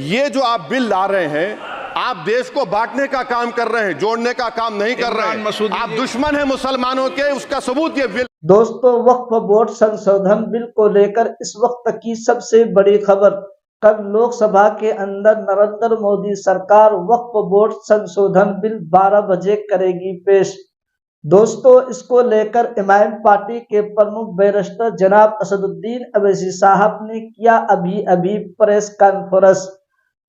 ये जो आप बिल ला रहे हैं, आप देश को बांटने का काम कर रहे हैं, जोड़ने का काम नहीं कर रहे हैं। आप दुश्मन हैं मुसलमानों के, उसका सबूत ये बिल। दोस्तों, वक्फ बोर्ड संशोधन बिल को लेकर इस वक्त की सबसे बड़ी खबर। कल लोकसभा के अंदर नरेंद्र मोदी सरकार वक्फ बोर्ड संशोधन बिल 12 बजे करेगी पेश। दोस्तों, इसको लेकर इमाम पार्टी के प्रमुख बैरिस्टर जनाब असदुद्दीन अवैसी साहब ने किया अभी प्रेस कॉन्फ्रेंस।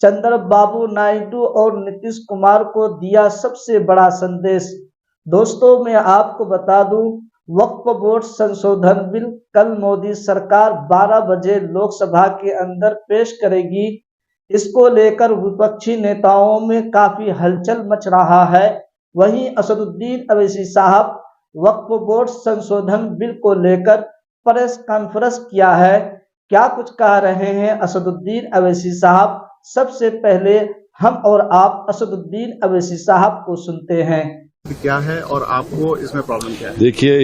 चंद्रबाबू नायडू और नीतीश कुमार को दिया सबसे बड़ा संदेश। दोस्तों, मैं आपको बता दूं, वक्फ बोर्ड संशोधन बिल कल मोदी सरकार 12 बजे लोकसभा के अंदर पेश करेगी। इसको लेकर विपक्षी नेताओं में काफी हलचल मच रहा है। वहीं असदुद्दीन अवैसी साहब वक्फ बोर्ड संशोधन बिल को लेकर प्रेस कॉन्फ्रेंस किया है। क्या कुछ कह रहे हैं असदुद्दीन अवैसी साहब? सबसे पहले हम और आप असदुद्दीन अवैसी साहब को सुनते हैं। क्या है और आपको इसमें प्रॉब्लम क्या है? देखिए,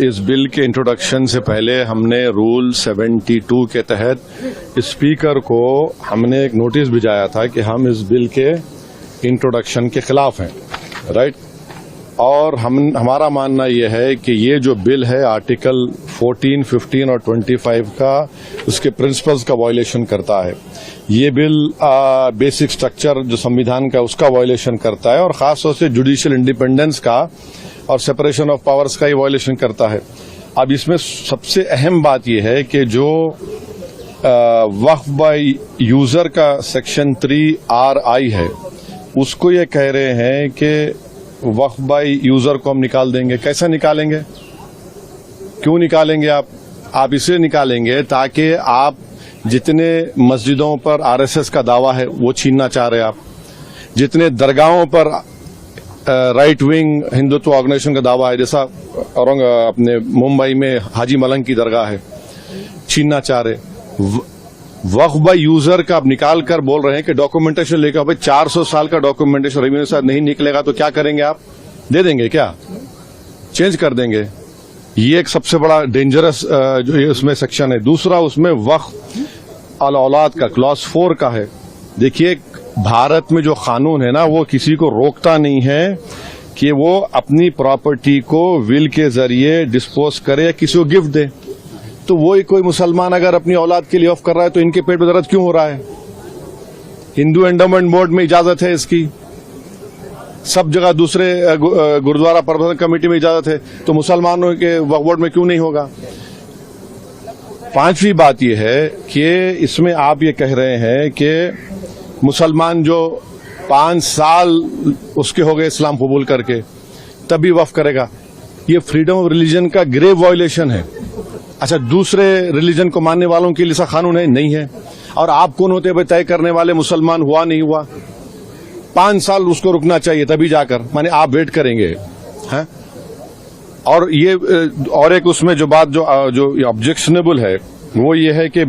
इस बिल के इंट्रोडक्शन से पहले हमने रूल 72 के तहत स्पीकर को हमने एक नोटिस भिजाया था कि हम इस बिल के इंट्रोडक्शन के खिलाफ हैं, राइट। और हमारा मानना यह है कि ये जो बिल है आर्टिकल 14, 15 और 25 का, उसके प्रिंसिपल्स का वायलेशन करता है। ये बिल बेसिक स्ट्रक्चर जो संविधान का उसका वायलेशन करता है और खासतौर से जुडिशियल इंडिपेंडेंस का और सेपरेशन ऑफ पावर्स का ही वायलेशन करता है। अब इसमें सबसे अहम बात यह है कि जो वक्फ बाय यूजर का सेक्शन 3RI है, उसको ये कह रहे हैं कि वक्फ बाय यूजर को हम निकाल देंगे। कैसे निकालेंगे? क्यों निकालेंगे? आप इसे निकालेंगे ताकि आप जितने मस्जिदों पर RSS का दावा है वो छीनना चाह रहे हैं आप, जितने दरगाहों पर राइट विंग हिंदुत्व ऑर्गेनाइजेशन का दावा है, जैसा अपने मुंबई में हाजी मलंग की दरगाह है, छीनना चाह रहे। वक्फ बाय यूजर का आप निकाल कर बोल रहे हैं कि डॉक्यूमेंटेशन लेकर, भाई 400 साल का डॉक्यूमेंटेशन रेवेन्यू से नहीं निकलेगा तो क्या करेंगे आप? दे देंगे क्या? चेंज कर देंगे? ये एक सबसे बड़ा डेंजरस जो उसमें सेक्शन है। दूसरा, उसमें वक्फ अल औलाद का क्लॉज 4 का है। देखिए, भारत में जो कानून है ना, वो किसी को रोकता नहीं है कि वो अपनी प्रॉपर्टी को विल के जरिए डिस्पोज करे या किसी को गिफ्ट दे। तो वही कोई मुसलमान अगर अपनी औलाद के लिए ऑफ कर रहा है तो इनके पेट में दर्द क्यों हो रहा है? हिंदू एंडोमेंट बोर्ड में इजाजत है इसकी, सब जगह दूसरे गुरुद्वारा प्रबंधन कमेटी में इजाजत है, तो मुसलमानों के वक्फ बोर्ड में क्यों नहीं होगा? पांचवी बात यह है कि इसमें आप ये कह रहे हैं कि मुसलमान जो 5 साल उसके हो गए इस्लाम कबूल करके तभी वक्फ करेगा। ये फ्रीडम ऑफ रिलीजन का ग्रेव वायलेशन है। अच्छा, दूसरे रिलीजन को मानने वालों के लिए ऐसा कानून है? नहीं है। और आप कौन होते हैं तय करने वाले मुसलमान हुआ नहीं हुआ? 5 साल उसको रुकना चाहिए तभी जाकर, माने आप वेट करेंगे हैं? और ये और एक उसमें जो बात जो ऑब्जेक्शनेबल है वो ये है कि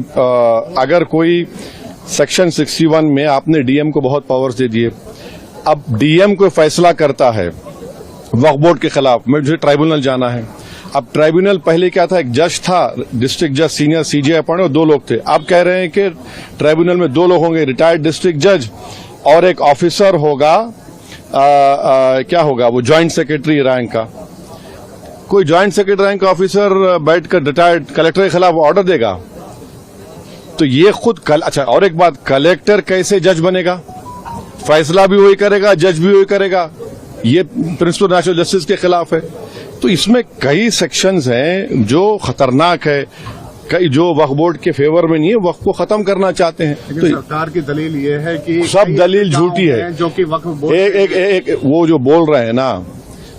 अगर कोई सेक्शन 61 में आपने डीएम को बहुत पावर्स दे दिए, अब डीएम कोई फैसला करता है वक्फ बोर्ड के खिलाफ, मुझे ट्राइब्यूनल जाना है। अब ट्राइब्यूनल पहले क्या था? एक जज था, डिस्ट्रिक्ट जज, सीनियर CJ अपॉइंट, और 2 लोग थे। अब कह रहे हैं कि ट्राइब्यूनल में 2 लोग होंगे, रिटायर्ड डिस्ट्रिक्ट जज और एक ऑफिसर होगा, क्या होगा वो, ज्वाइंट सेक्रेटरी रैंक का। कोई ज्वाइंट सेक्रेटरी रैंक का ऑफिसर बैठकर रिटायर्ड कलेक्टर के खिलाफ ऑर्डर देगा? तो ये खुद अच्छा, और एक बात, कलेक्टर कैसे जज बनेगा? फैसला भी वही करेगा, जज भी वही करेगा। ये प्रिंसिपल नेशनल जस्टिस के खिलाफ है। तो इसमें कई सेक्शंस हैं जो खतरनाक है, कई जो वक्फ बोर्ड के फेवर में नहीं है, वक्फ को खत्म करना चाहते हैं। तो सरकार की दलील ये है कि सब दलील झूठी है जो कि वक्फ बोर्ड एक वो जो बोल रहे हैं ना,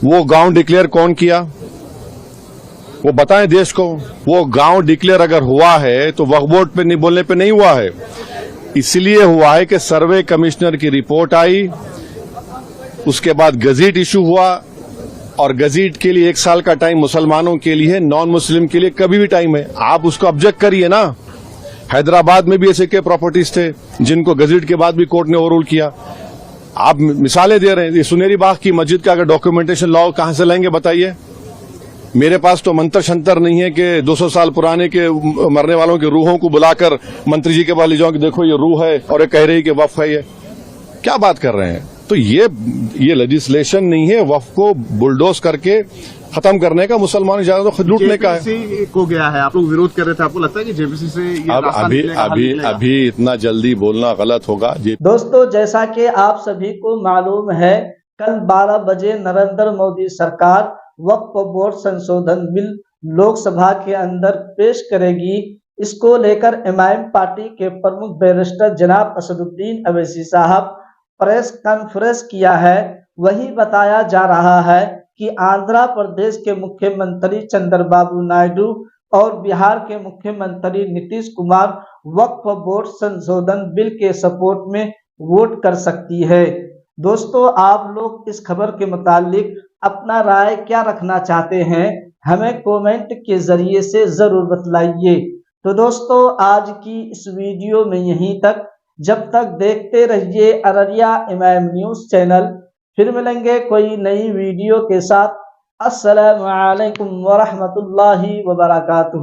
वो गांव डिक्लेयर कौन किया? वो बताएं देश को। वो गांव डिक्लेयर अगर हुआ है तो वक्फ बोर्ड पे नहीं बोलने पे नहीं हुआ है, इसलिए हुआ है कि सर्वे कमिश्नर की रिपोर्ट आई, उसके बाद गजीट इशू हुआ, और गजीट के लिए 1 साल का टाइम मुसलमानों के लिए है, नॉन मुस्लिम के लिए कभी भी टाइम है। आप उसको ऑब्जेक्ट करिए ना। हैदराबाद में भी ऐसे के प्रॉपर्टीज थे जिनको गजीट के बाद भी कोर्ट ने ओवररूल किया। आप मिसालें दे रहे हैं। सुनेरी बाग की मस्जिद का अगर डॉक्यूमेंटेशन लाओ, कहां से लाएंगे बताइए? मेरे पास तो मंत्र शंतर नहीं है कि 200 साल पुराने के मरने वालों की रूहों को बुलाकर मंत्री जी के पास ले जाऊं कि देखो ये रूह है और ये कह रही कि वक्फ है। ये क्या बात कर रहे हैं? तो ये लेजिस्लेशन नहीं है वक्फ को बुलडोज करके खत्म करने का, मुसलमान ज्यादा तो लूटने का है। जेपीसी को गया है, आप लोग विरोध कर रहे थे, आपको लगता है कि जेपीसी से ये अब रास्ता निकलेगा, हल निकलेगा? अभी इतना जल्दी बोलना गलत होगा। दोस्तों, जैसा कि आप सभी को मालूम है, कल 12 बजे नरेंद्र मोदी सरकार वक्फ बोर्ड संशोधन बिल लोकसभा के अंदर पेश करेगी। इसको लेकर एमआईएम पार्टी के प्रमुख बैरिस्टर जनाब असदुद्दीन अवैसी साहब प्रेस कॉन्फ्रेंस किया है। वही बताया जा रहा है कि आंध्र प्रदेश के मुख्यमंत्री चंद्रबाबू नायडू और बिहार के मुख्यमंत्री नीतीश कुमार वक्फ बोर्ड संशोधन बिल के सपोर्ट में वोट कर सकती है। दोस्तों, आप लोग इस खबर के मुतालिक अपना राय क्या रखना चाहते हैं, हमें कमेंट के जरिए से जरूर बतलाइए। तो दोस्तों, आज की इस वीडियो में यहीं तक। जब तक देखते रहिए अररिया एमआईएम न्यूज चैनल। फिर मिलेंगे कोई नई वीडियो के साथ। अस्सलामु अलैकुम वरहमतुल्लाहि वबरकातुहू।